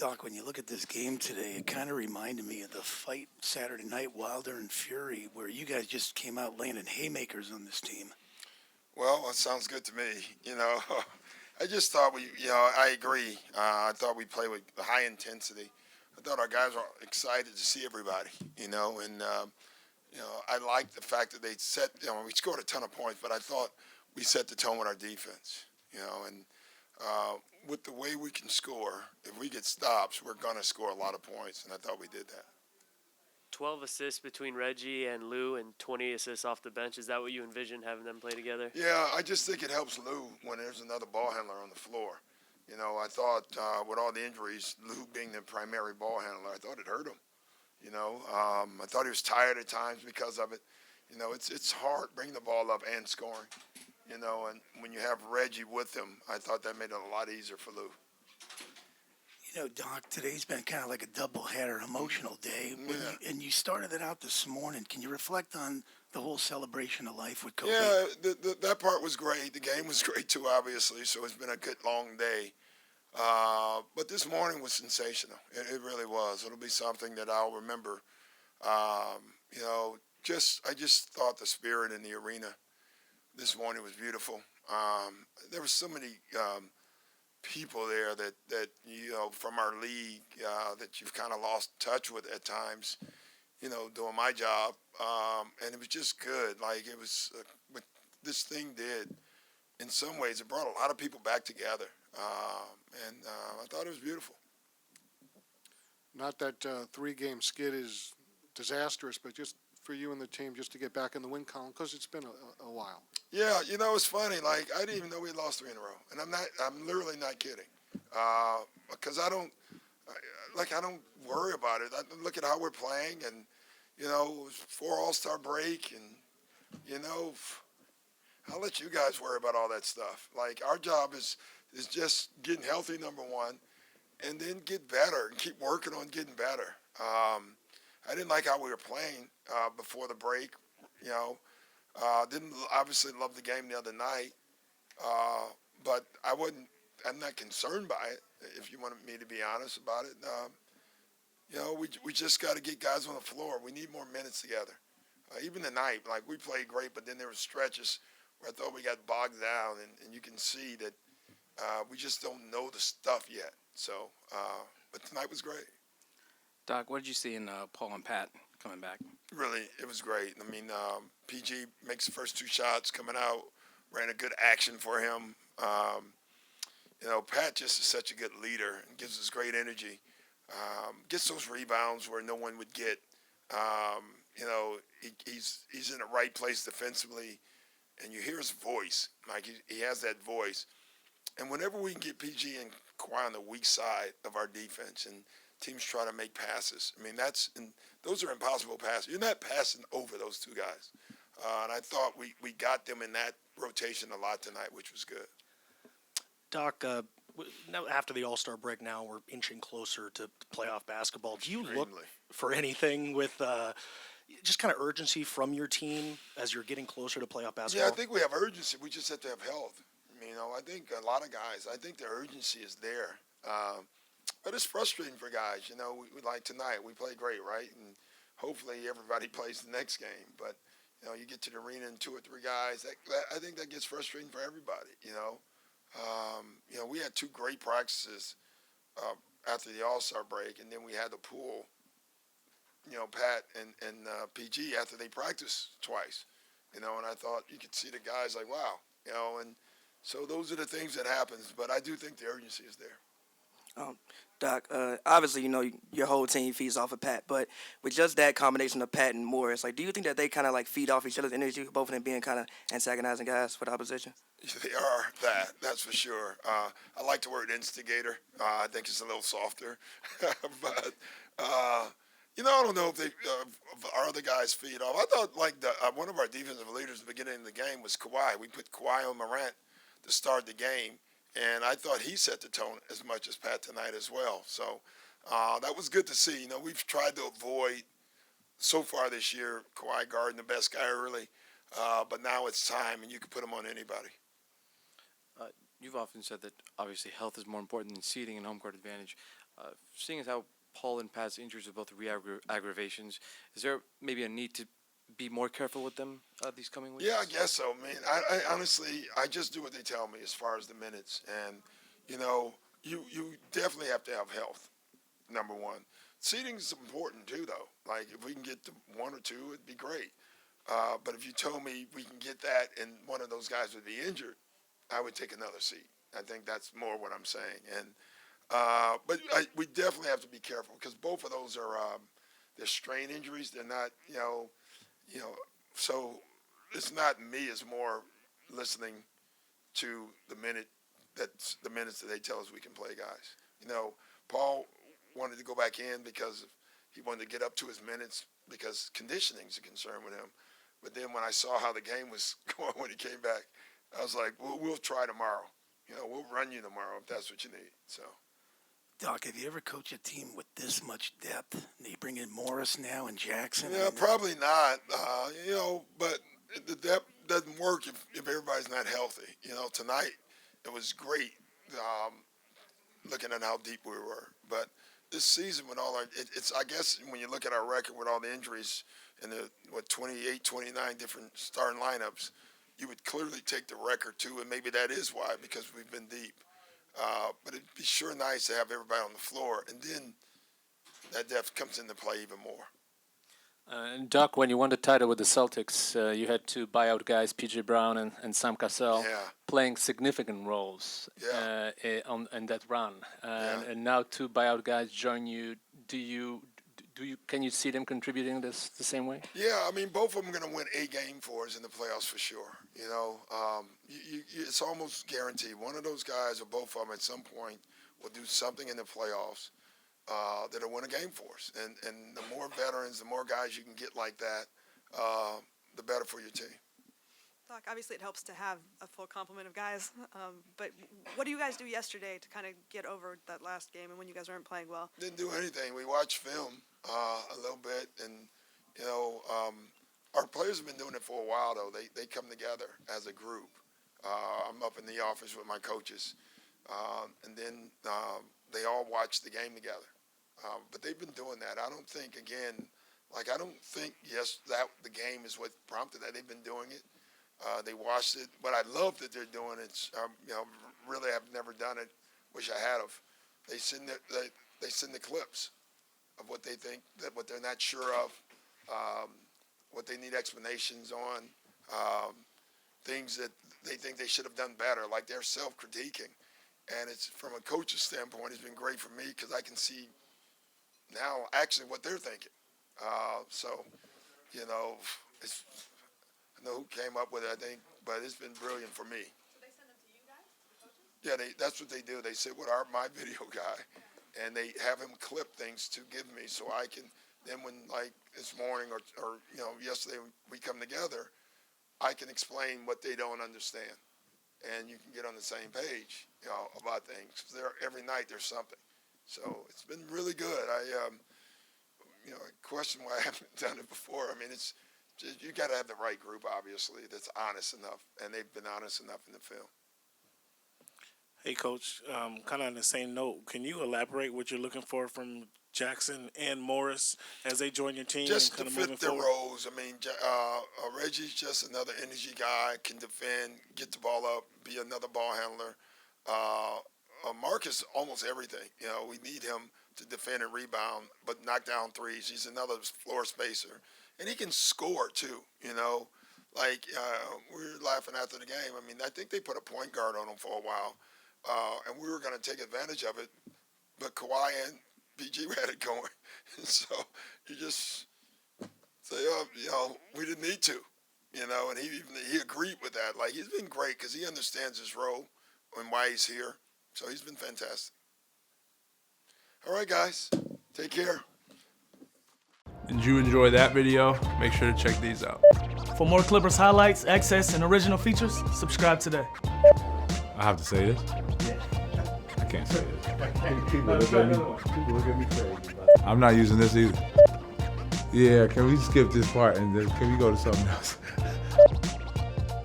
Doc, when you look at this game today, it kind of reminded me of the fight Saturday night, Wilder and Fury, where you guys just came out landing haymakers on this team. Well, it sounds good to me. You know, I just thought I agree. I thought we played with high intensity. I thought our guys were excited to see everybody, and I liked the fact that we scored a ton of points, but I thought we set the tone with our defense, and with the way we can score, if we get stops, we're going to score a lot of points, and I thought we did that. 12 assists between Reggie and Lou and 20 assists off the bench. Is that what you envision having them play together? Yeah, I just think it helps Lou when there's another ball handler on the floor. I thought with all the injuries, Lou being the primary ball handler, I thought it hurt him. I thought he was tired at times because of it. It's hard bringing the ball up and scoring. And when you have Reggie with him, I thought that made it a lot easier for Lou. Doc, today's been kind of like a double-header emotional day. Yeah. And you started it out this morning. Can you reflect on the whole celebration of life with Kobe? Yeah, that part was great. The game was great, too, obviously, so it's been a good, long day. But this morning was sensational. It really was. It'll be something that I'll remember. I just thought the spirit in the arena this morning was beautiful. There were so many people there that from our league that you've kind of lost touch with at times, doing my job. And it was just good. Like it was what this thing did. In some ways, it brought a lot of people back together. And I thought it was beautiful. Not that three-game skid is disastrous, but just for you and the team just to get back in the win column because it's been a while. Yeah, it's funny. Like I didn't even know we had lost 3 in a row, and I'm literally not kidding. Because I don't worry about it. I look at how we're playing, and it was 4 All-Star break, and I'll let you guys worry about all that stuff. Like our job is just getting healthy, number one, and then get better and keep working on getting better. I didn't like how we were playing before the break. Didn't obviously love the game the other night, but I'm not concerned by it. If you want me to be honest about it, we just got to get guys on the floor. We need more minutes together. Even tonight, like we played great, but then there were stretches where I thought we got bogged down, and you can see that we just don't know the stuff yet. So, but tonight was great. Doc, what did you see in Paul and Pat coming back? Really, it was great. I mean, PG makes the first 2 shots coming out, ran a good action for him. Pat just is such a good leader and gives us great energy. Gets those rebounds where no one would get. He's in the right place defensively, and you hear his voice. Like he has that voice. And whenever we can get PG and Kawhi on the weak side of our defense, and teams try to make passes, I mean those are impossible passes. You're not passing over those 2 guys. And I thought we got them in that rotation a lot tonight, which was good. Doc, now after the All-Star break now, we're inching closer to playoff basketball. Do you look for anything with just kind of urgency from your team as you're getting closer to playoff basketball? Yeah, I think we have urgency. We just have to have health. I think a lot of guys, I think the urgency is there. But it's frustrating for guys. We like tonight, we played great, right? And hopefully everybody plays the next game. But, you get to the arena and 2 or 3 guys. I think that gets frustrating for everybody, we had 2 great practices after the All-Star break, and then we had the pool, Pat and PG after they practiced twice, and I thought you could see the guys like, wow, and so those are the things that happens, but I do think the urgency is there. Doc, obviously, your whole team feeds off of Pat, but with just that combination of Pat and Morris, do you think that they kind of feed off each other's energy, both of them being kind of antagonizing guys for the opposition? They are that's for sure. I like the word instigator. I think it's a little softer, but I don't know if our other guys feed off. I thought one of our defensive leaders at the beginning of the game was Kawhi. We put Kawhi on Morant to start the game. And I thought he set the tone as much as Pat tonight as well. So that was good to see. We've tried to avoid, so far this year, Kawhi guarding the best guy early. But now it's time, and you can put him on anybody. You've often said that, obviously, health is more important than seeding and home court advantage. Seeing as how Paul and Pat's injuries are both re-aggravations, is there maybe a need to be more careful with them these coming weeks? Yeah, I guess so, man. I honestly, I just do what they tell me as far as the minutes. And, you know, you definitely have to have health, number one. Seeding is important, too, though. Like, if we can get to 1 or 2, it'd be great. But if you told me we can get that and one of those guys would be injured, I would take another seat. I think that's more what I'm saying. And but we definitely have to be careful because both of those are they're strain injuries. They're not, you know. So it's not me. It's more listening to the minutes that they tell us we can play, guys. You know, Paul wanted to go back in because he wanted to get up to his minutes because conditioning is a concern with him. But then when I saw how the game was going when he came back, I was like, we'll try tomorrow. You know, we'll run you tomorrow if that's what you need. So. Doc, have you ever coached a team with this much depth? You bring in Morris now and Jackson. Yeah, probably not. You know, but the depth doesn't work if everybody's not healthy. You know, tonight it was great looking at how deep we were. But this season with all our, it's I guess when you look at our record with all the injuries and the 28, 29 different starting lineups, you would clearly take the record too, and maybe that is why because we've been deep. But it'd be sure nice to have everybody on the floor, and then that depth comes into play even more. And Doc, when you won the title with the Celtics, you had 2 buyout guys, P.J. Brown and Sam Cassell, playing significant roles in that run. And now 2 buyout guys join you. Can you see them contributing the same way? Yeah, I mean, both of them are going to win a game for us in the playoffs for sure. You know, it's almost guaranteed. One of those guys or both of them at some point will do something in the playoffs that'll win a game for us. And the more veterans, the more guys you can get like that, the better for your team. Doc, obviously it helps to have a full complement of guys, but what do you guys do yesterday to kind of get over that last game and when you guys weren't playing well? Didn't do anything. We watched film a little bit, and, you know, our players have been doing it for a while, though. They come together as a group. I'm up in the office with my coaches, and then they all watch the game together. But they've been doing that. I don't think, again, that the game is what prompted that. They've been doing it. They watched it. What I love that they're doing, it's, you know, really have never done it. Wish I had of. They send the clips of what they think, that what they're not sure of, what they need explanations on, things that they think they should have done better, like they're self-critiquing. And it's, from a coach's standpoint, it's been great for me because I can see now actually what they're thinking. So, you know, I know who came up with it, I think, but it's been brilliant for me. So they send them to you guys, the coaches? Yeah, that's what they do. They sit with my video guy, and they have him clip things to give me so I can, then when, like, this morning or you know, yesterday we come together, I can explain what they don't understand. And you can get on the same page, you know, about things. Every night there's something. So it's been really good. I question why I haven't done it before. I mean, it's just, you got to have the right group, obviously, that's honest enough, and they've been honest enough in the film. Hey, Coach, kind of on the same note, can you elaborate what you're looking for from Jackson and Morris as they join your team? Just and to kind of fit their roles. I mean, Reggie's just another energy guy, can defend, get the ball up, be another ball handler. Marcus, almost everything. You know, we need him to defend and rebound, but knock down threes. He's another floor spacer. And he can score, too, you know. Like, we were laughing after the game. I mean, I think they put a point guard on him for a while, and we were going to take advantage of it. But Kawhi and PG had it going. So you just say, you know, we didn't need to, you know, and he agreed with that. Like, he's been great because he understands his role and why he's here. So he's been fantastic. All right, guys, take care. Did you enjoy that video? Make sure to check these out. For more Clippers highlights, access, and original features, subscribe today. I have to say this? Yeah. I can't say this. People look at me crazy. I'm not using this either. Yeah, can we skip this part and then can we go to something else?